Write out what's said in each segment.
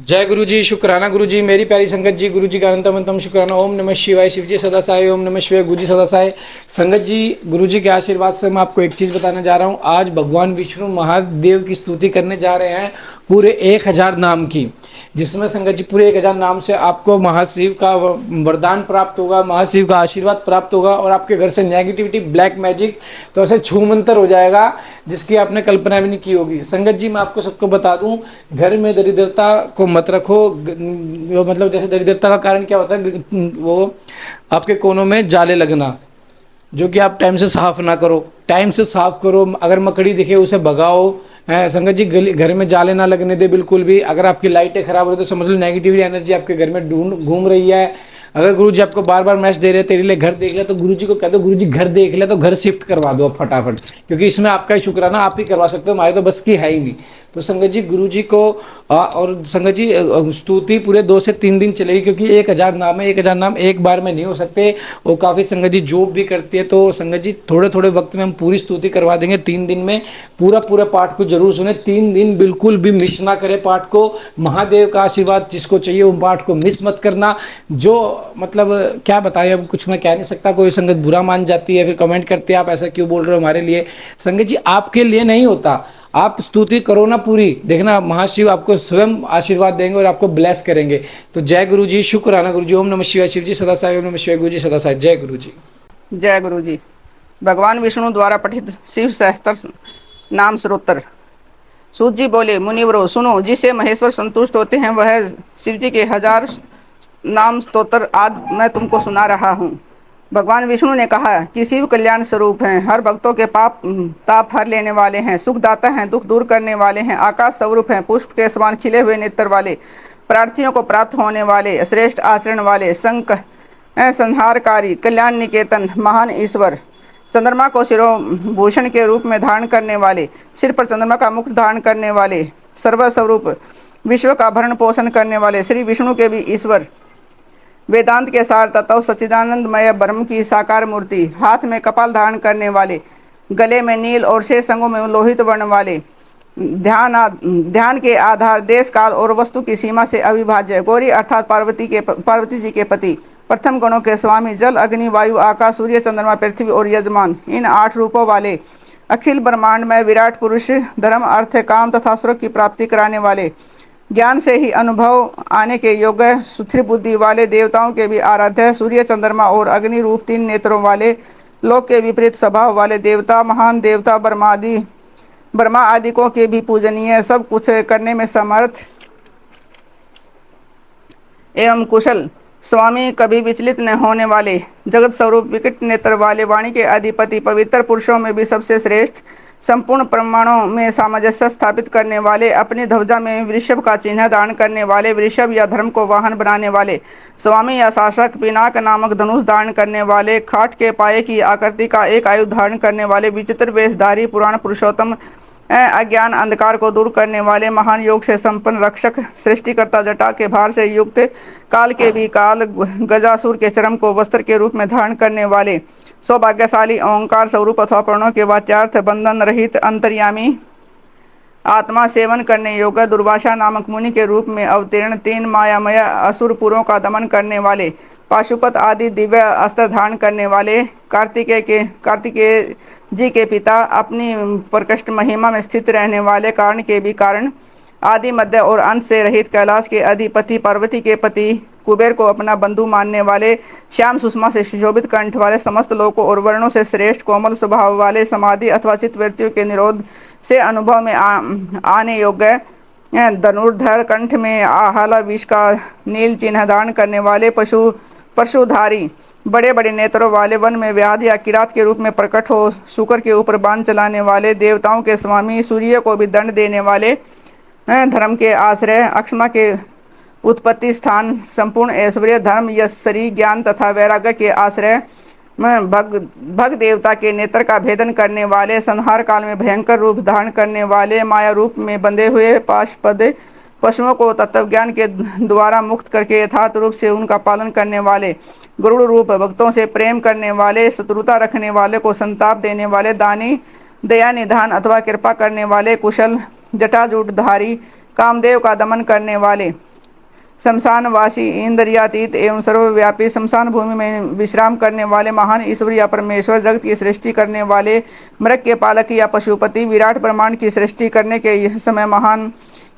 जय गुरु जी, शुक्राना गुरु जी, मेरी प्यारी संगत जी, गुरु जी का अनंतम अनंतम शुक्राना। ओम नमः शिवाय, शिव जी सदा साई, ओम नमः शिवाय, गुरु जी सदा साई। संगत जी, गुरु जी के आशीर्वाद से मैं आपको एक चीज़ बताने जा रहा हूँ। आज भगवान विष्णु महादेव की स्तुति करने जा रहे हैं पूरे 1000 नाम की, जिसमें संगत जी पूरे 1000 नाम से आपको महाशिव का वरदान प्राप्त होगा, महाशिव का आशीर्वाद प्राप्त होगा और आपके घर से नेगेटिविटी, ब्लैक मैजिक तो ऐसे छूमंतर हो जाएगा जिसकी आपने कल्पना भी नहीं की होगी। संगत जी, मैं आपको सबको बता दूं, घर में दरिद्रता को मत रखो। मतलब जैसे दरिद्रता का कारण क्या होता है, वो आपके कोनों में जाले लगना, जो कि आप टाइम से साफ ना करो। टाइम से साफ करो। अगर मकड़ी दिखे उसे भगाओ। संगत जी, गली घर में जाले ना लगने दे बिल्कुल भी। अगर आपकी लाइटें खराब हो रही तो समझ लो नेगेटिविटी एनर्जी आपके घर में ढूंढ घूम रही है। अगर गुरु जी आपको बार बार मैसेज दे रहे हैं तेरे लिए घर देख ले, तो गुरु जी को कह दो, गुरु जी घर देख ले तो घर शिफ्ट करवा दो अब फटाफट, क्योंकि इसमें आपका ही शुक्राना आप ही करवा सकते हो, हमारे तो बस की है ही नहीं। तो संगत जी, गुरु जी को और संगत जी स्तुति पूरे 2 से 3 दिन चलेगी, क्योंकि 1000 नाम है। 1000 नाम एक बार में नहीं हो सकते। वो काफ़ी संगत जी जॉब भी करती है, तो संगत जी थोड़े थोड़े वक्त में हम पूरी स्तुति करवा देंगे। 3 दिन में पूरा पूरा पाठ को जरूर सुने। 3 दिन बिल्कुल भी मिस ना करे पाठ को। महादेव का आशीर्वाद जिसको चाहिए वो पाठ को मिस मत करना। जो मतलब क्या बताएं, अब कुछ मैं कह नहीं सकता। कोई संगत बुरा मान जाती है, फिर कमेंट करते हैं आप ऐसा क्यों बोल रहे हो हमारे लिए। संगत जी, आपके लिए नहीं होता। आप स्तुति करो ना पूरी, देखना महाशिव आपको स्वयं आशीर्वाद देंगे और आपको ब्लेस करेंगे। तो जय गुरु जी, शुक्राना गुरु जी। ओम नमः शिवाय, शिव जी सदा साई, ओम नमः शिवाय, गुरु जी सदा साई। जय गुरु जी। जय गुरु जी। भगवान विष्णु द्वारा पठित शिव सहस्त्र नाम स्त्रोत्र। सूत जी बोले, मुनिवरो सुनो, जिससे महेश्वर संतुष्ट होते हैं वह शिव जी के 1000 नाम स्तोत्र आज मैं तुमको सुना रहा हूँ। भगवान विष्णु ने कहा कि शिव कल्याण स्वरूप हैं, हर भक्तों के पाप ताप हर लेने वाले हैं, सुखदाता हैं, दुख दूर करने वाले हैं, आकाश स्वरूप हैं, पुष्प के समान खिले हुए नेत्र वाले, प्रार्थियों को प्राप्त होने वाले, श्रेष्ठ आचरण वाले, संहारकारी, कल्याण निकेतन, महान ईश्वर, चंद्रमा को शिरोभूषण के रूप में धारण करने वाले, सिर पर चंद्रमा का मुकुट धारण करने वाले, सर्वस्वरूप, विश्व का भरण पोषण करने वाले, श्री विष्णु के भी ईश्वर, वेदांत के सार तत्व, सच्चिदानंदमय ब्रह्म की साकार मूर्ति, हाथ में कपाल धारण करने वाले, गले में नील और शेष अंगों में लोहित वर्ण वाले, ध्यान के आधार, देश काल और वस्तु की सीमा से अविभाज्य, गौरी अर्थात पार्वती जी के पति, प्रथम गणों के स्वामी, जल अग्नि वायु आकाश सूर्य चंद्रमा पृथ्वी और यजमान, इन 8 रूपों वाले, अखिल ब्रह्मांड में विराट पुरुष, धर्म अर्थ काम तथा स्वर्ग की प्राप्ति कराने वाले, ज्ञान से ही अनुभव आने के योग्य, सुथरी बुद्धि वाले, देवताओं के भी आराध्य, सूर्य चंद्रमा और अग्नि रूप 3 नेत्रों वाले, लोक के विपरीत स्वभाव वाले देवता, महान देवता, ब्रह्मा आदिकों के भी पूजनीय, सब कुछ करने में समर्थ एवं कुशल, स्वामी, कभी विचलित न होने वाले, जगत स्वरूप, विकट नेत्र वाले, वाणी के अधिपति, पवित्र पुरुषों में भी सबसे श्रेष्ठ, संपूर्ण प्रमाणों में सामंजस्य स्थापित करने वाले, अपनी ध्वजा में वृषभ का चिन्ह धारण करने वाले, वृषभ या धर्म को वाहन बनाने वाले, स्वामी या शासक, पिनाक नामक धनुष धारण करने वाले, खाट के पाए की आकृति का एक आयुध धारण करने वाले, विचित्र वेशधारी, पुराण पुरुषोत्तम, अज्ञान अंधकार को दूर करने वाले, महान योग से संपन्न रक्षक, सृष्टिकर्ता, जटा के भार से युक्त, काल के भी काल, गजासुर के चरम को वस्त्र के रूप में धारण करने वाले, सौभाग्यशाली, ओंकार स्वरूप अथवा प्रणों के वाच्यार्थ, बंधन रहित, अंतर्यामी, आत्मा, सेवन करने योग्य, दुर्वासा नामक मुनि के रूप में अवतीर्ण, 3 मायामय असुरपुरों का दमन करने वाले, पाशुपत आदि दिव्य अस्त्र धारण करने वाले, कार्तिकेय जी के पिता, अपनी प्रकृष्ट महिमा में स्थित रहने वाले, कारण के भी कारण, आदि मध्य और अंत से रहित, कैलाश के अधिपति, पार्वती के पति, कुबेर को अपना बंधु मानने वाले, श्याम सुषमा से सुशोभित कंठ वाले, समस्त लोकों और वर्णों से श्रेष्ठ, कोमल स्वभाव वाले, समाधि अथवा चित्तवृत्तियों के निरोध से अनुभव में आने योग्य, धनुर्धर, कंठ में आहाला विष का नील चिन्ह धारण करने वाले, पशुधारी, बड़े बड़े नेत्रों वाले, वन में व्याध या किरात के रूप में प्रकट हो शुकर के ऊपर बाण चलाने वाले, देवताओं के स्वामी, सूर्य को भी दंड देने वाले, धर्म के आश्रय, अक्षमा के उत्पत्ति स्थान, संपूर्ण ऐश्वर्य, धर्म, यशरी, ज्ञान तथा वैराग्य के आश्रय, भग देवता के नेत्र का भेदन करने वाले, संहार काल में भयंकर रूप धारण करने वाले, माया रूप में बंधे हुए पाशपद पशुओं को तत्वज्ञान के द्वारा मुक्त करके यथार्थ रूप से उनका पालन करने वाले, गरुड़ रूप, भक्तों से प्रेम करने वाले, शत्रुता रखने वाले को संताप देने वाले, दानी, दया निधान अथवा कृपा करने वाले, कुशल, जटाजूटधारी, कामदेव का दमन करने वाले, शमशानवासी इंद्रियातीत एवं सर्वव्यापी शमशान भूमि में विश्राम करने वाले महान ईश्वर या परमेश्वर, जगत की सृष्टि करने वाले, मृग के पालक या पशुपति, विराट ब्रह्मांड की सृष्टि करने के समय महान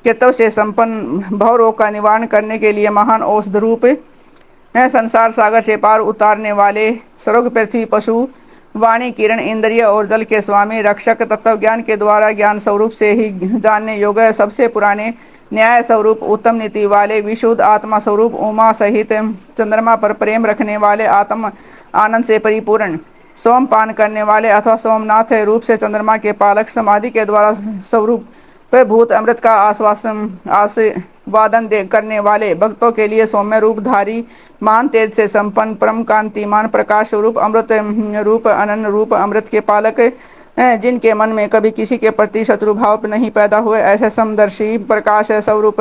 कृत्यों से संपन्न, भव रोग का निवारण करने के लिए महान औषध रूप है, संसार सागर से पार उतारने वाले, स्वर्ग पृथ्वी पशु वाणी किरण इंद्रिय और जल के स्वामी, रक्षक, तत्व ज्ञान के द्वारा ज्ञान स्वरूप से ही जानने योग्य, सबसे पुराने, न्याय स्वरूप, उत्तम नीति वाले, विशुद्ध आत्मा स्वरूप, उमा सहित चंद्रमा पर प्रेम रखने वाले, आत्म आनंद से परिपूर्ण, सोम पान करने वाले अथवा सोमनाथ रूप से चंद्रमा के पालक, समाधि के द्वारा स्वरूप पे भूत अमृत का आस्वादन करने वाले, भक्तों के लिए सौम्य रूपधारी, महान तेज से संपन्न, परम कांतिमान, प्रकाश स्वरूप, अमृत रूप, अनन्य रूप, अमृत के पालक, जिनके मन में कभी किसी के प्रति शत्रु भाव नहीं पैदा हुए, ऐसे समदर्शी, प्रकाश स्वरूप,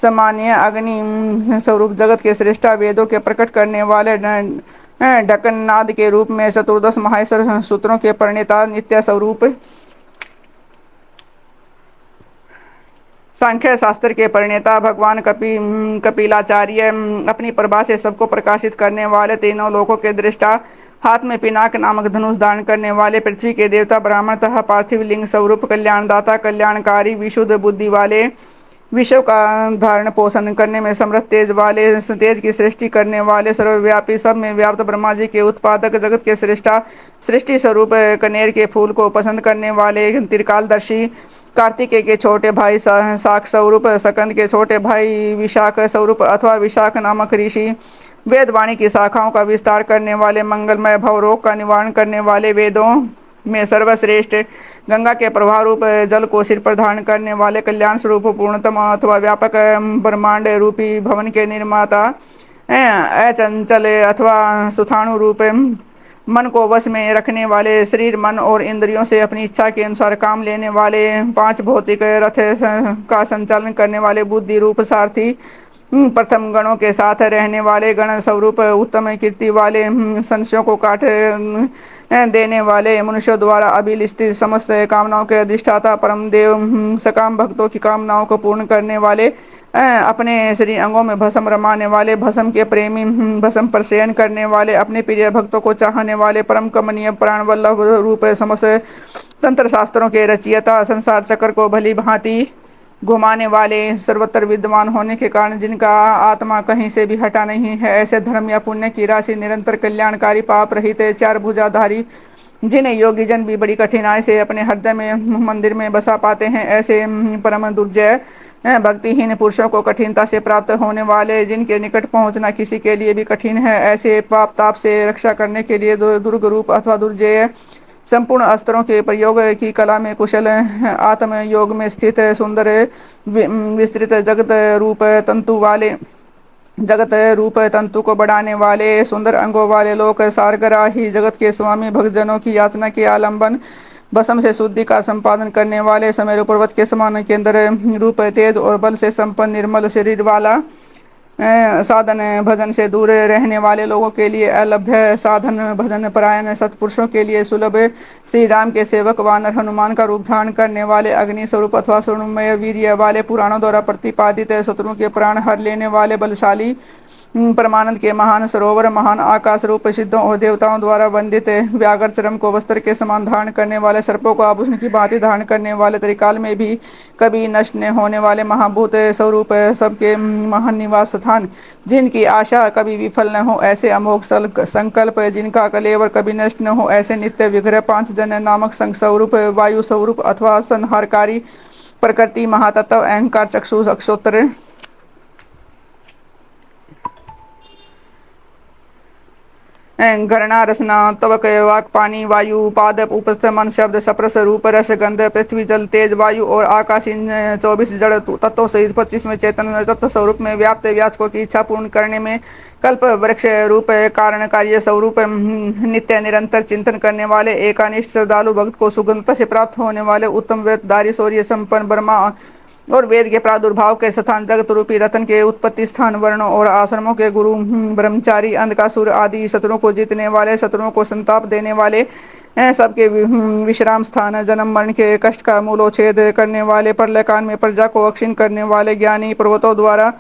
सामान्य अग्नि स्वरूप, जगत के श्रेष्ठा, वेदों के प्रकट करने वाले, ढक्कननाद के रूप में चतुर्दश माहेश्वर सूत्रों के प्रणेता, नित्य स्वरूप, सांख्य शास्त्र के प्रणेता, भगवान कपिलाचार्य, अपनी प्रभा से सबको प्रकाशित करने वाले, तीनों लोकों के दृष्टा, हाथ में पिनाक नामक धनुष धारण करने वाले, पृथ्वी के देवता, ब्राह्मण तथा पार्थिव लिंग स्वरूप, कल्याणदाता, कल्याणकारी, विशुद्ध बुद्धि वाले, विश्व का धारण पोषण करने में समर्थ, तेज वाले, तेज की सृष्टि करने वाले, सर्वव्यापी, सब में व्याप्त, ब्रह्मा जी के उत्पादक, जगत के श्रेष्ठा, सृष्टि स्वरूप, कनेर के फूल को पसंद करने वाले, त्रिकालदर्शी, कार्तिकेय के छोटे भाई शाक स्वरूप, सकंद के छोटे भाई विशाख स्वरूप अथवा विशाख नामक ऋषि, वेदवाणी की शाखाओं का विस्तार करने वाले, मंगलमय, भव रोग का निवारण करने वाले, वेदों में सर्वश्रेष्ठ, गंगा के प्रवाह रूप जल को सिर पर धारण करने वाले, कल्याण स्वरूप, पूर्णतम अथवा व्यापक ब्रह्मांड रूपी भवन के निर्माता, अचंचल अथवा सुथाणु रूप मन को वश में रखने वाले, शरीर, मन और इंद्रियों से अपनी इच्छा के अनुसार काम लेने वाले, पांच भौतिक रथ का संचालन करने वाले, बुद्धि रूप सारथी, प्रथम गणों के साथ रहने वाले, गण स्वरूप, उत्तम कीर्ति वाले, संशयों को काट देने वाले, मनुष्यों द्वारा अभिलिषित समस्त कामनाओं के अधिष्ठाता, परम देव, सकाम भक्तों की कामनाओं को पूर्ण करने वाले, अपने शरीर अंगों में भस्म रमाने वाले, भस्म के प्रेमी, भस्म पर शयन करने वाले, अपने प्रिय भक्तों को चाहने वाले, परम कमनीय, प्राण वल्लभ रूप समस्त तंत्र शास्त्रों के रचयिता, संसार चक्र को भली भांति घुमाने वाले, सर्वत्र विद्यमान होने के कारण जिनका आत्मा कहीं से भी हटा नहीं है, ऐसे धर्म या पुण्य की राशि, निरंतर कल्याणकारी, पाप रहित, चार भुजाधारी, जिन्हें योगी जन भी बड़ी कठिनाई से अपने हृदय में मंदिर में बसा पाते हैं, ऐसे परम दुर्जय भक्तिहीन पुरुषों को कठिनता से प्राप्त होने वाले, जिनके निकट पहुंचना किसी के लिए भी कठिन है, ऐसे पाप ताप से रक्षा करने के लिए दुर्ग रूप अथवा दुर्जय, संपूर्ण अस्त्रों के प्रयोग की कला में कुशल, आत्म योग में स्थित, सुंदर विस्तृत जगत रूप तंतु वाले, जगत रूप तंतु को बढ़ाने वाले, सुंदर अंगों वाले, लोक सारगराही, जगत के स्वामी, भक्तजनों की याचना के आलंबन, भस्म से शुद्धि का संपादन करने वाले, समय पर्वत के समान केंद्र रूप, तेज और बल से संपन्न, निर्मल शरीर वाला, साधन भजन से दूर रहने वाले लोगों के लिए अलभ्य, साधन भजन परायण सत्पुरुषों के लिए सुलभ, श्री राम के सेवक, वानर हनुमान का रूप धारण करने वाले, अग्नि स्वरूप अथवा स्वर्णमय वीर्य वाले, पुराणों द्वारा प्रतिपादित शत्रुओं के प्राण हर लेने वाले, बलशाली, परमानंद के महान सरोवर, महान आकाश रूप, सिद्धों और देवताओं द्वारा वंदित, व्याघ्र चरम को वस्त्र के समान धारण करने वाले, सर्पों को आभूषण की भांति धारण करने वाले, त्रिकाल में भी कभी नष्ट न होने वाले, महाभूत स्वरूप, सबके महान निवास स्थान, जिनकी आशा कभी विफल न हो, ऐसे अमोघ संकल्प, जिनका कलेवर कभी नष्ट न हो, ऐसे नित्य विग्रह, पांच जन नामक संघ स्वरूप, वायु स्वरूप अथवा संहारकारी, प्रकृति, महातत्व, अहंकार, चक्षु, अक्षोत्र, गणना, रसना, त्वक, वाक, पानी, वायु, पाद, उपस्थ, मन, शब्द, सप्रस, रूप, रस, गंध, पृथ्वी, जल, तेज, वायु और आकाश, इन 24 जड़ तत्वों सहित 25वें चेतन तत्व स्वरूप में व्याप्त, याचकों की इच्छा पूर्ण करने में कल्प वृक्ष रूप, कारण कार्य स्वरूप, नित्य निरंतर चिंतन करने वाले, एकानिष्ठ श्रद्धालु भक्त को सुगंधता से प्राप्त होने वाले, उत्तम व्रतधारी, शौर्य संपन्न, ब्रह्मा और वेद के प्रादुर्भाव के स्थान, जगत रूपी रतन के उत्पत्ति स्थान, वर्णों और आश्रमों के गुरु, ब्रह्मचारी, अंधकासुर आदि शत्रुओं को जीतने वाले, शत्रुओं को संताप देने वाले, सबके विश्राम स्थान, जन्म मरण के कष्ट का मूलोच्छेद करने वाले, प्रलयकाल में प्रजा को अक्षीण करने वाले, ज्ञानी, पर्वतों द्वारा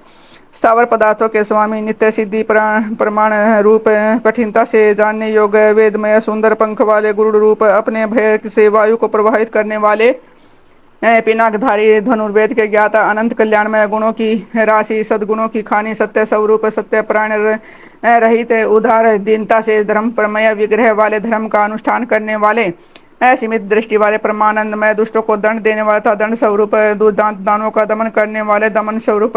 स्थावर पदार्थों के स्वामी, नित्य सिद्धि प्रमाण रूप, कठिनता से जानने योग्य, वेदमय सुंदर पंख वाले, गुरुड़ रूप, अपने भय से वायु को प्रवाहित करने वाले, पिनाकधारी, धनुर्वेद के ज्ञाता, अनंत कल्याणमय, गुणों की राशि, सद्गुणों की खानी, सत्य स्वरूप, सत्य प्राण रहित, उदार, दीनता से धर्म प्रमेय विग्रह वाले, धर्म का अनुष्ठान करने वाले, असीमित दृष्टि वाले, परमानंदमय, दुष्टों को दंड देने वाला था दंड स्वरूप, दानों का दमन करने वाले, दमन स्वरूप,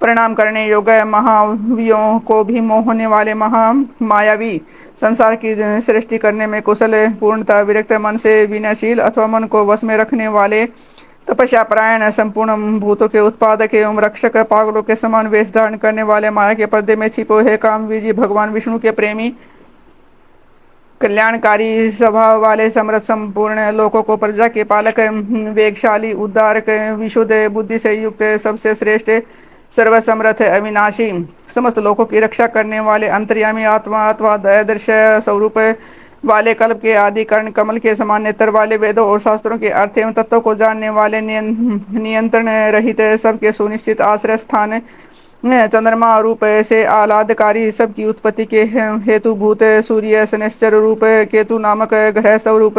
परिणाम करने योग्य, महावियों को भी मोहने वाले, महामायावी, संसार की सृष्टि करने में कुशल, पूर्णतः विरक्त, मन से विनयशील अथवा मन को वश में रखने वाले, तपस्या परायण, संपूर्ण भूतों के उत्पादक एवं रक्षक, पागलों के समान वेश धारण करने वाले, माया के पर्दे में छिपे हुए काम विजय, भगवान विष्णु के प्रेमी, कल्याणकारी स्वभाव वाले, समृद्ध, संपूर्ण लोकों को प्रजा के पालक, वेगशाली, उद्धारक, विशुद्ध बुद्धि से युक्त, सबसे श्रेष्ठ, सर्वसमर्थ, अविनाशी, समस्त लोकों की रक्षा करने वाले, अंतर्यामी, आत्मा अथवा दयादर्श स्वरूप वाले, कल्प के आदि, कर्ण कमल के समान नेत्र वाले, वेदों और शास्त्रों के अर्थ एवं तत्वों को जानने वाले, नियंत्रण रहित, सबके सुनिश्चित आश्रय स्थान, चंद्रमा रूप से आह्लादकारी, सबकी उत्पत्ति के हेतुभूत, सूर्य, शनिश्चर रूप, केतु नामक ग्रह स्वरूप,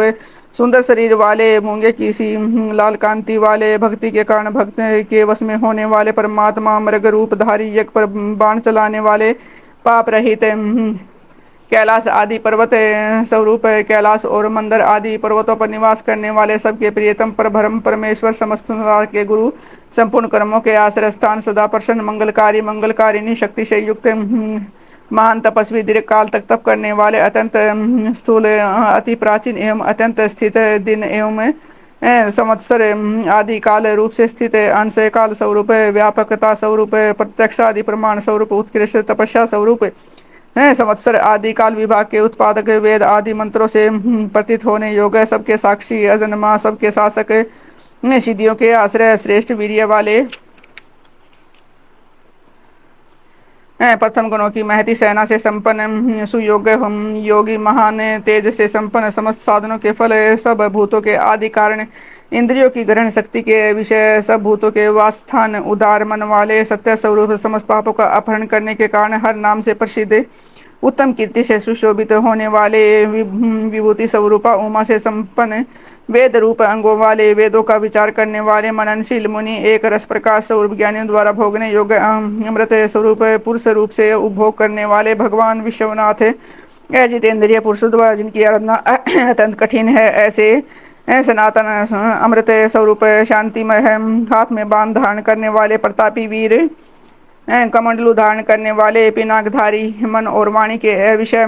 सुंदर शरीर वाले, मूंगे की सी लाल कांति वाले, भक्ति के कारण भक्त के वश में होने वाले, परमात्मा, मृग रूप धारी, यज्ञ पर बाण चलाने वाले, पाप रहित, कैलाश आदि पर्वत स्वरूप, कैलाश और मंदिर आदि पर्वतों पर निवास करने वाले, सबके प्रियतम, परब्रह्म परमेश्वर, समस्त संसार के गुरु, संपूर्ण कर्मों के आश्रय स्थान, सदा प्रसन्न, मंगलकारी, मंगलकारिणी, शक्ति से युक्त, महान तपस्वी, दीर्घ काल तक तप करने वाले, अत्यंत स्थूल, अति प्राचीन एवं अत्यंत स्थित, दिन एवं संवत्सर आदि काल रूप से स्थित, अंश काल स्वरूप, व्यापकता स्वरूप, प्रत्यक्ष आदि प्रमाण स्वरूप, उत्कृष्ट तपस्या स्वरूप, संवत्सर आदि काल विभाग के उत्पादक, वेद आदि मंत्रों से प्रतीत होने योग्य, सबके साक्षी, अजन्मा, सबके शासक, सिद्धियों के आश्रय, श्रेष्ठ वीर्य वाले, प्रथम गुणों की महती सेना से संपन्न, सुयोग्य, योगी, महान तेज से संपन्न, समस्त साधनों के फल, सब भूतों के आदि कारण, इंद्रियों की ग्रहण शक्ति के विषय, सब भूतों के वासस्थान, उदार मन वाले, सत्य स्वरूप, समस्त पापों का अपहरण करने के कारण हर नाम से प्रसिद्ध, उत्तम कीर्ति से सुशोभित होने वाले, विभूति स्वरूपा, उमा से संपन्न, वेद रूप अंगों वाले, वेदों का विचार करने वाले, मननशील मुनि, एक रस प्रकाश स्वरूप, ज्ञानियों द्वारा भोगने योग्य, अमृत स्वरूप, पुरुष रूप से उपभोग करने वाले, भगवान विश्वनाथ, जितेंद्रिय पुरुष द्वारा जिनकी आराधना अत्यंत कठिन है, ऐसे सनातन अमृत स्वरूप, शांतिमय है, हाथ में बाण धारण करने वाले, प्रतापी वीर, कमंडलू धारण करने वाले, पिनाकधारी, मन और वाणी के विषय,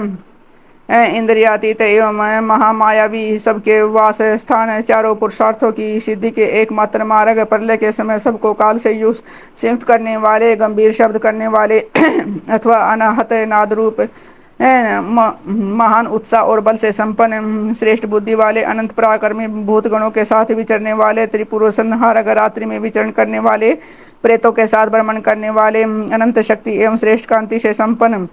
इंद्रियातीत एवं महामायावी, सबके वास स्थान, चारों पुरुषार्थों की सिद्धि के एकमात्र मार्ग, प्रलय के समय सबको काल से संयुक्त करने वाले, गंभीर शब्द करने वाले अथवा अनाहत नाद रूप, महान उत्साह और बल से संपन्न, श्रेष्ठ बुद्धि वाले, अनंत पराक्रमी, भूत गणों के साथ विचरने वाले, त्रिपुर संहारक, रात्रि में विचरण करने वाले, प्रेतों के साथ भ्रमण करने वाले, अनंत शक्ति एवं श्रेष्ठ कांति से संपन्न,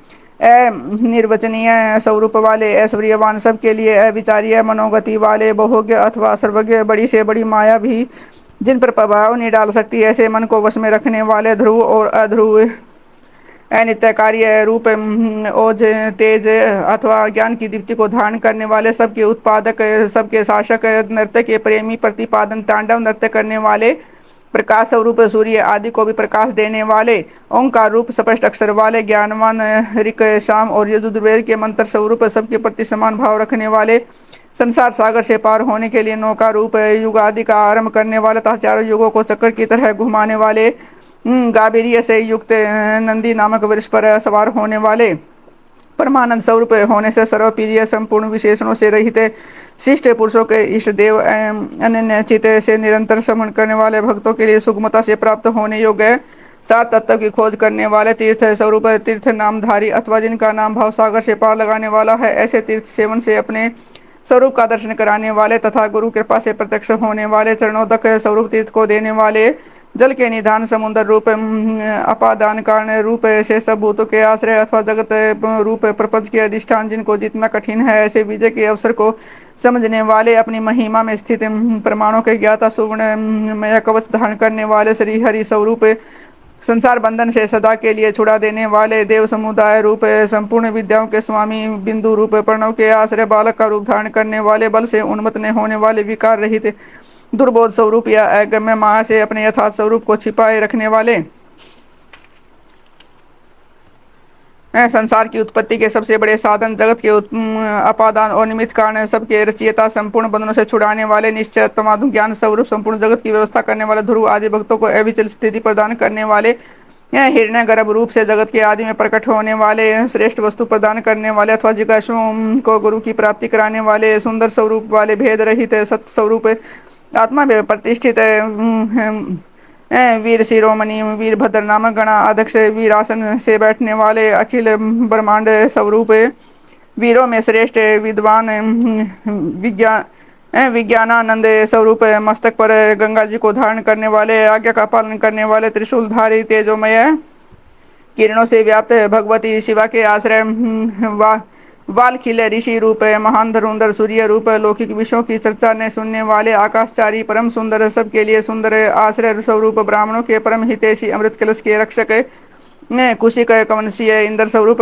निर्वचनीय स्वरूप वाले, ऐश्वर्यवान, सबके लिए अविचारीय मनोगति वाले, बहुज्ञ अथवा सर्वज्ञ, बड़ी से बड़ी माया भी जिन पर प्रभाव नहीं डाल सकती, ऐसे मन को वश में रखने वाले, ध्रुव और अध्रुव, अनित्य कार्य रूप, ओज, तेज अथवा ज्ञान की दीप्ति को धारण करने वाले, सबके उत्पादक, सबके शासक, नृत्य के प्रेमी, प्रतिपादन, तांडव नृत्य करने वाले, प्रकाश स्वरूप, सूर्य आदि को भी प्रकाश देने वाले, ओंकार रूप, स्पष्ट अक्षर वाले, ज्ञानवान, ऋक, शाम और यजुर्वेद के मंत्र स्वरूप, सबके प्रति समान भाव रखने वाले, संसार सागर से पार होने के लिए नौका रूप, युग आदि का आरंभ करने वाले तथा चारों युगों को चक्कर की तरह घुमाने वाले, गांभीर्य से युक्त, नंदी नामक वृक्ष पर सवार होने वाले, परमानंद स्वरूप होने से सर्वप्रिय, संपूर्ण विशेषणों से रहित, शिष्ट पुरुषों के इष्ट देव, अनन्य चित से निरंतर श्रवण करने वाले, भक्तों के लिए सुगमता से प्राप्त होने योग्य, सात तत्व की खोज करने वाले, तीर्थ स्वरूप, तीर्थ नामधारी अथवा जिनका नाम भाव सागर से पार लगाने वाला है, ऐसे तीर्थ सेवन से अपने स्वरूप का दर्शन कराने वाले तथा गुरु कृपा से प्रत्यक्ष होने वाले, चरणोदक स्वरूप तीर्थ को देने वाले, जल के निधान, समुद्र रूप, अपादान कारण रूप से सब भूतों के आश्रय अथवा जगत रूप प्रपंच के अधिष्ठान, जिनको जितना कठिन है ऐसे विजय के अवसर को समझने वाले, अपनी महिमा में स्थित प्रमाणों के ज्ञाता, सुवर्ण मय कवच धारण करने वाले, श्री हरि स्वरूप, संसार बंधन से सदा के लिए छुड़ा देने वाले देव समुदाय रूप संपूर्ण विद्याओं के स्वामी बिंदु रूप प्रणव के आश्रय बालक का रूप धारण करने वाले बल से उन्मत्त न होने वाले विकार रहित दुर्बोध स्वरूप या अगम्य माया से अपने यथार्थ स्वरूप को छिपाए रखने वाले संसार की उत्पत्ति के सबसे बड़े साधन जगत के अपादान और निमित्त कारण सबके रचयिता संपूर्ण बंधनों से छुड़ाने वाले निश्चय तमाम ज्ञान स्वरूप संपूर्ण जगत की व्यवस्था करने वाले ध्रुव आदि भक्तों को अविचल स्थिति प्रदान करने वाले हिरण्य गर्भ रूप से जगत के आदि में प्रकट होने वाले श्रेष्ठ वस्तु प्रदान करने वाले अथवा जिज्ञासुओं को गुरु की प्राप्ति कराने वाले सुंदर स्वरूप वाले भेद रहित सत्य स्वरूप आत्मा में प्रतिष्ठित वीर शिरोमणि वीरभद्र नामक गणा अध्यक्ष वीरासन से बैठने वाले अखिल ब्रह्मांड स्वरूप वीरों में श्रेष्ठ विद्वान विज्ञानानंद स्वरूप मस्तक पर गंगा जी को धारण करने वाले आज्ञा का पालन करने वाले त्रिशूलधारी तेजोमय किरणों से व्याप्त भगवती शिवा के आश्रय वाल खिले ऋषि रूप महान धरुंधर सूर्य रूप लौकिक विषयों की चर्चा ने सुनने वाले आकाशचारी परम सुंदर सबके लिए सुंदर आश्रय स्वरूप ब्राह्मणों के परम हितैषी अमृत कलश के रक्षक कुशिक कवंशीय इंद्र स्वरूप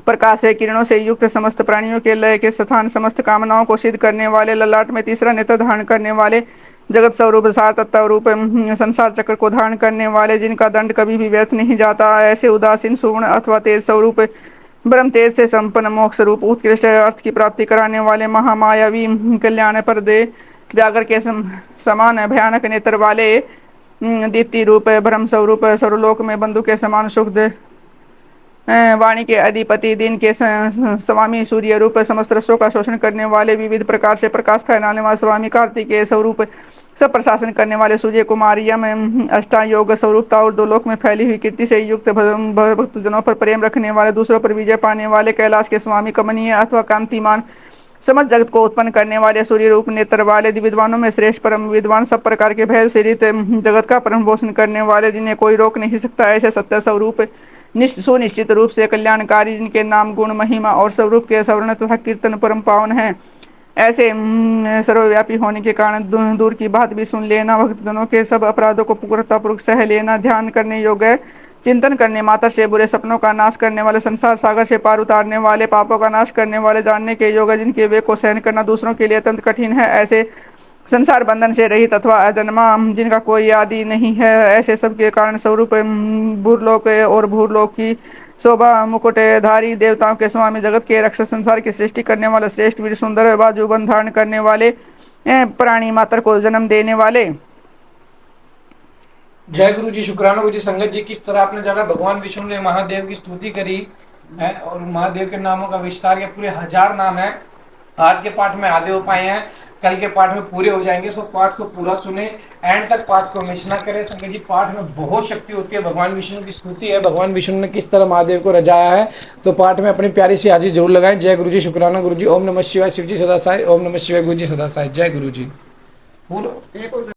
प्रकाश है किरणों से युक्त समस्त प्राणियों के लय के स्थान समस्त कामनाओं को सिद्ध करने वाले ललाट में तीसरा नेत्र धारण करने वाले जगत स्वरूप सार तत्व रूप संसार चक्र को धारण करने वाले जिनका दंड कभी भी व्यर्थ नहीं जाता ऐसे उदासीन सुवर्ण अथवा तेज स्वरूप ब्रह्म तेज से संपन्न मोक्ष रूप उत्कृष्ट अर्थ की प्राप्ति कराने वाले महामायावी कल्याण पर दे व्याघ्र के समान भयानक नेत्र वाले दीप्ति रूप ब्रह्म स्वरूप सर्वलोक में बंधु के समान सुख वाणी के अधिपति दिन के स्वामी सूर्य रूप समस्त रसों का शोषण करने वाले विविध प्रकार से प्रकाश फैलाने वाले स्वामी कार्तिकेय स्वरूप सब प्रशासन करने वाले सूर्य कुमार यम अष्टायोग स्वरूपता और दो लोक में फैली हुई कीर्ति से युक्त भक्तजनों पर प्रेम रखने वाले दूसरों पर विजय पाने वाले कैलाश के स्वामी कमनीय अथवा कांतिमान समस्त जगत को उत्पन्न करने वाले सूर्य रूप नेत्र वाले विद्वानों में श्रेष्ठ परम विद्वान सब प्रकार के भेद से रहित जगत का परम पोषण करने वाले जिन्हें कोई रोक नहीं सकता ऐसे सत्य स्वरूप सुनिश्चित रूप से कल्याणकारी जिनके नाम गुण महिमा और स्वरूप के स्वर्ण तथा कीर्तन परम पावन है ऐसे सर्वव्यापी होने के कारण दूर की बात भी सुन लेना भक्तजनों के सब अपराधों को पूर्णतापूर्वक सह लेना ध्यान करने योग्य चिंतन करने मात्र से बुरे सपनों का नाश करने वाले संसार सागर से पार उतारने वाले पापों का नाश करने वाले जानने के योग्य जिनके वे को सहन करना दूसरों के लिए अत्यंत कठिन है ऐसे संसार बंधन से रहित अथवा अजन्मा जिनका कोई आदि नहीं है ऐसे सबके कारण स्वरूप भूरलोक और भूरलोक की शोभा मुकुटधारी देवताओं के स्वामी जगत के रक्षक संसार की सृष्टि करने वाले श्रेष्ठ वीर सुंदर बाजूबंद धारण करने वाले प्राणी मात्र को जन्म देने वाले। जय गुरु जी, शुक्राना गुरु जी। संगत जी, किस तरह आपने जाना भगवान विष्णु ने महादेव की स्तुति करी है और महादेव के नामों का विस्तार किया, पूरे 1000 नाम है। आज के पाठ में आधे हो पाए हैं, कल के पाठ में पूरे हो जाएंगे। तो पाठ को पूरा सुने, एंड तक पाठ को मिस ना करें। संगत जी, पाठ में बहुत शक्ति होती है, भगवान विष्णु की स्तुति है, भगवान विष्णु ने किस तरह महादेव को रजाया है। तो पाठ में अपनी प्यारी सी हाजिरी जरूर लगाएं। जय गुरु जी, शुक्राना गुरु जी। ओम नमः शिवाय, शिव जी सदा साई। ओम नमः शिवाय, गुरु जी सदा साई। जय गुरु जी।